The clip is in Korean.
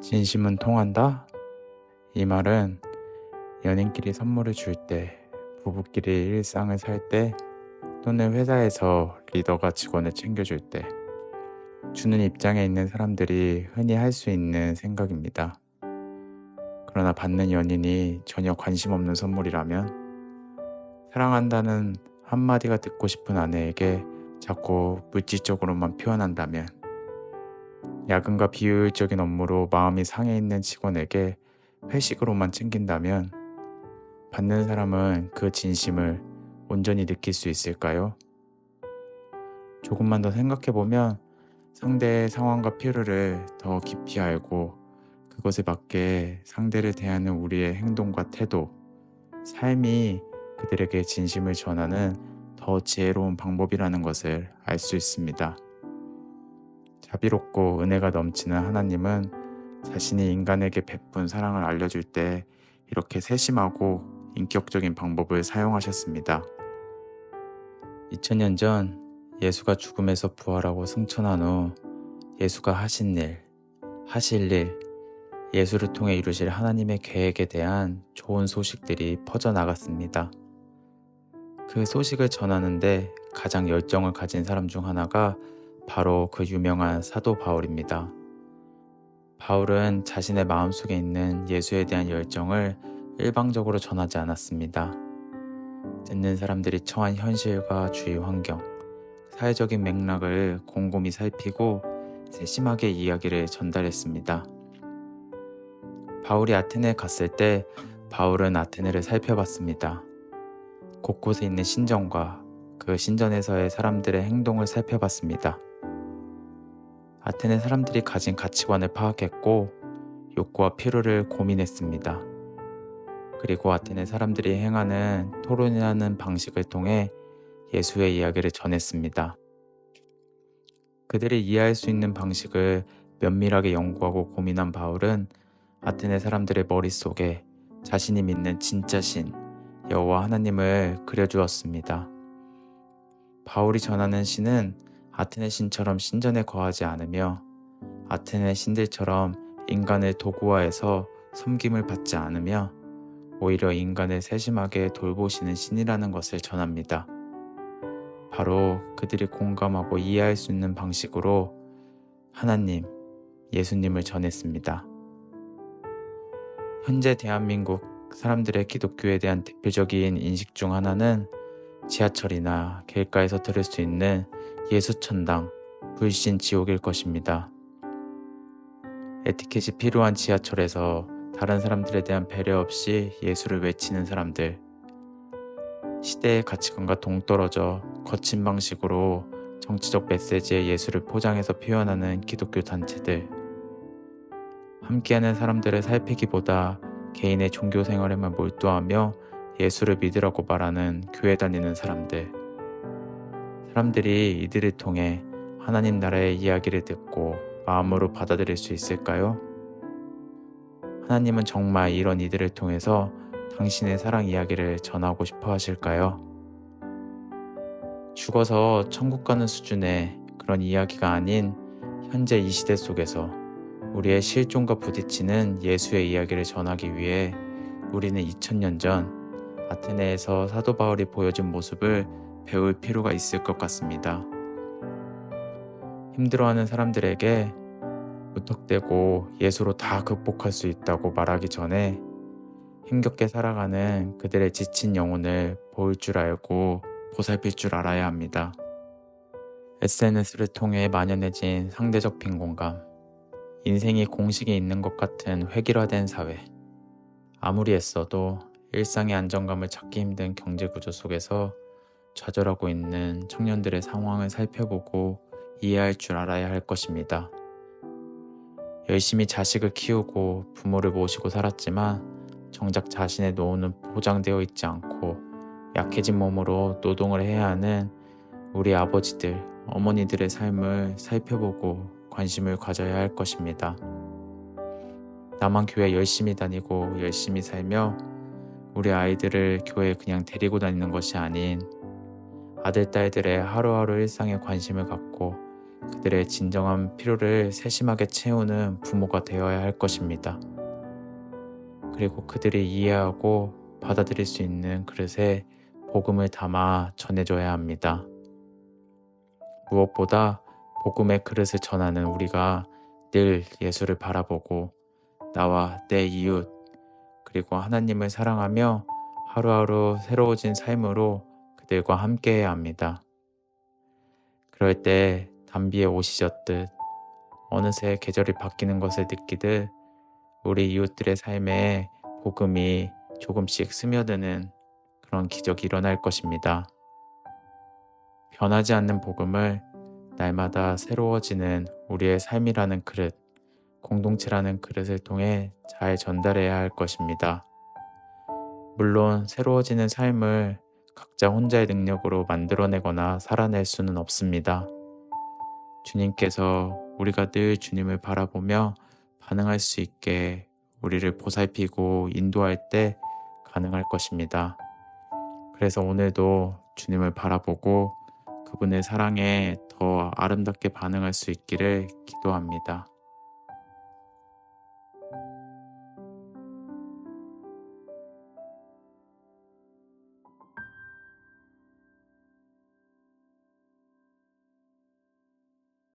진심은 통한다? 이 말은 연인끼리 선물을 줄 때, 부부끼리 일상을 살 때, 또는 회사에서 리더가 직원을 챙겨줄 때, 주는 입장에 있는 사람들이 흔히 할 수 있는 생각입니다. 그러나 받는 연인이 전혀 관심 없는 선물이라면, 사랑한다는 한마디가 듣고 싶은 아내에게 자꾸 물질적으로만 표현한다면, 야근과 비효율적인 업무로 마음이 상해 있는 직원에게 회식으로만 챙긴다면, 받는 사람은 그 진심을 온전히 느낄 수 있을까요? 조금만 더 생각해보면 상대의 상황과 필요를 더 깊이 알고 그것에 맞게 상대를 대하는 우리의 행동과 태도, 삶이 그들에게 진심을 전하는 더 지혜로운 방법이라는 것을 알 수 있습니다. 자비롭고 은혜가 넘치는 하나님은 자신이 인간에게 베푼 사랑을 알려줄 때 이렇게 세심하고 인격적인 방법을 사용하셨습니다. 2000년 전 예수가 죽음에서 부활하고 승천한 후 예수가 하신 일, 하실 일, 예수를 통해 이루실 하나님의 계획에 대한 좋은 소식들이 퍼져나갔습니다. 그 소식을 전하는데 가장 열정을 가진 사람 중 하나가 바로 그 유명한 사도 바울입니다. 바울은 자신의 마음속에 있는 예수에 대한 열정을 일방적으로 전하지 않았습니다. 듣는 사람들이 처한 현실과 주위 환경, 사회적인 맥락을 곰곰이 살피고 세심하게 이야기를 전달했습니다. 바울이 아테네에 갔을 때 바울은 아테네를 살펴봤습니다. 곳곳에 있는 신전과 그 신전에서의 사람들의 행동을 살펴봤습니다. 아테네 사람들이 가진 가치관을 파악했고 욕구와 필요를 고민했습니다. 그리고 아테네 사람들이 행하는 토론이라는 방식을 통해 예수의 이야기를 전했습니다. 그들이 이해할 수 있는 방식을 면밀하게 연구하고 고민한 바울은 아테네 사람들의 머릿속에 자신이 믿는 진짜 신, 여호와 하나님을 그려주었습니다. 바울이 전하는 신은 아테네 신처럼 신전에 거하지 않으며 아테네 신들처럼 인간을 도구화해서 섬김을 받지 않으며 오히려 인간을 세심하게 돌보시는 신이라는 것을 전합니다. 바로 그들이 공감하고 이해할 수 있는 방식으로 하나님, 예수님을 전했습니다. 현재 대한민국 사람들의 기독교에 대한 대표적인 인식 중 하나는 지하철이나 길가에서 들을 수 있는 예수천당, 불신 지옥일 것입니다. 에티켓이 필요한 지하철에서 다른 사람들에 대한 배려 없이 예수를 외치는 사람들, 시대의 가치관과 동떨어져 거친 방식으로 정치적 메시지의 예수를 포장해서 표현하는 기독교 단체들, 함께하는 사람들을 살피기보다 개인의 종교 생활에만 몰두하며 예수를 믿으라고 말하는 교회 다니는 사람들이 이들을 통해 하나님 나라의 이야기를 듣고 마음으로 받아들일 수 있을까요? 하나님은 정말 이런 이들을 통해서 당신의 사랑 이야기를 전하고 싶어 하실까요? 죽어서 천국 가는 수준의 그런 이야기가 아닌 현재 이 시대 속에서 우리의 실존과 부딪히는 예수의 이야기를 전하기 위해 우리는 2000년 전 아테네에서 사도 바울이 보여준 모습을 배울 필요가 있을 것 같습니다. 힘들어하는 사람들에게 무턱대고 예수로 다 극복할 수 있다고 말하기 전에 힘겹게 살아가는 그들의 지친 영혼을 볼 줄 알고 보살필 줄 알아야 합니다. SNS를 통해 만연해진 상대적 빈곤감, 인생이 공식이 있는 것 같은 획일화된 사회, 아무리 애써도 일상의 안정감을 찾기 힘든 경제구조 속에서 좌절하고 있는 청년들의 상황을 살펴보고 이해할 줄 알아야 할 것입니다. 열심히 자식을 키우고 부모를 모시고 살았지만 정작 자신의 노후는 보장되어 있지 않고 약해진 몸으로 노동을 해야 하는 우리 아버지들, 어머니들의 삶을 살펴보고 관심을 가져야 할 것입니다. 나만 교회 열심히 다니고 열심히 살며 우리 아이들을 교회에 그냥 데리고 다니는 것이 아닌 아들, 딸들의 하루하루 일상에 관심을 갖고 그들의 진정한 필요를 세심하게 채우는 부모가 되어야 할 것입니다. 그리고 그들이 이해하고 받아들일 수 있는 그릇에 복음을 담아 전해줘야 합니다. 무엇보다 복음의 그릇을 전하는 우리가 늘 예수를 바라보고 나와 내 이웃 그리고 하나님을 사랑하며 하루하루 새로워진 삶으로 그들과 함께해야 합니다. 그럴 때 단비에 옷이 젖듯 어느새 계절이 바뀌는 것을 느끼듯 우리 이웃들의 삶에 복음이 조금씩 스며드는 그런 기적이 일어날 것입니다. 변하지 않는 복음을 날마다 새로워지는 우리의 삶이라는 그릇, 공동체라는 그릇을 통해 잘 전달해야 할 것입니다. 물론 새로워지는 삶을 각자 혼자의 능력으로 만들어내거나 살아낼 수는 없습니다. 주님께서 우리가 늘 주님을 바라보며 반응할 수 있게 우리를 보살피고 인도할 때 가능할 것입니다. 그래서 오늘도 주님을 바라보고 그분의 사랑에 더 아름답게 반응할 수 있기를 기도합니다.